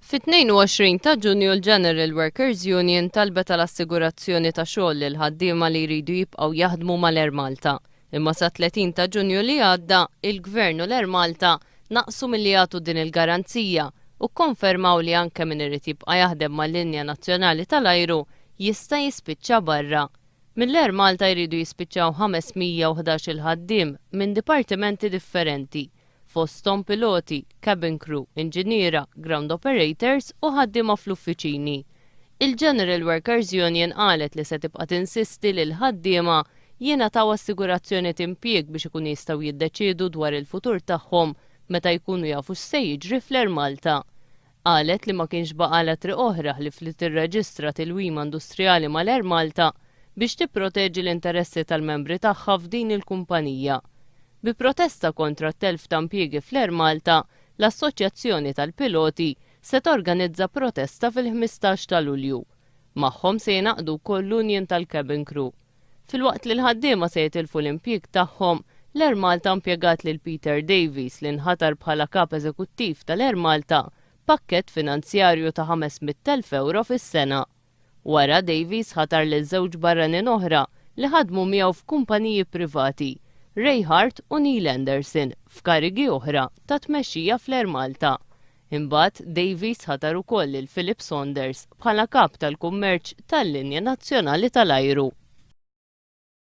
Fit-22 ta' Ġunju l-General Workers Union talbet tal-assigurazzjoni ta' xogħol lil ħaddiema li jridu jibqgħu jaħdmu mal-Air Malta. Imma sa 30 ta' Ġunju li għadda, il-Gvern u l-Air Malta naqsu milli jagħtu din il-garanzija u kkonfermaw li anke min irid jibqa' jaħdem mal-Linja Nazzjonali tal-Ajru jista' jispiċċa barra. Mill-Air Malta jridu jispiċċaw 511 il-ħaddiem minn dipartimenti differenti, fosthom piloti, cabin crew, inġiniera, ground operators u ħaddiema fl-uffiċini. Il-General Workers Union qalet li se tibqa' tinsisti li l-ħaddiema jingħataw assigurazzjoni impjieg biex ikun jistgħu jiddeċiedu dwar il-futur tagħhom meta jkunu jafu x'se jiġri fl-Air Malta. Qalet li ma kienx baqa' letri oħra li fli tirreġistra tilwima industrijali mal-Air Malta biex tipproteġi l-interessi tal-membri tagħha f'din il-kumpanija. Bi protesta kontra t-telf ta' impjiegi fl-Air Malta, l-Assoċjazzjoni tal-Piloti se torganizza protesta fil-15 ta' Lulju. Magħhom se jingħaqdu wkoll l-Union tal-Cabin Crew. Filwaqt li l-ħaddiema se jitilfu l-impjieg tagħhom, l-Air Malta impjegat lil Peter Davies li nħatar bħala kap eżekuttiv tal-Air Malta pakkett finanzjarju ta' 500,000 euro fis-sena. Wara Davies ħatar lil żewġ barranin oħra li ħadmu miegħu f'kumpaniji privati, Ray Hart u Neil Anderson, f'karigi oħra ta' tmexxija fl-Air Malta. Imbagħad Davies ħatar ukoll lil Philip Saunders bħala kap tal-kummerċ tal-Linja Nazzjonali tal-Ajru.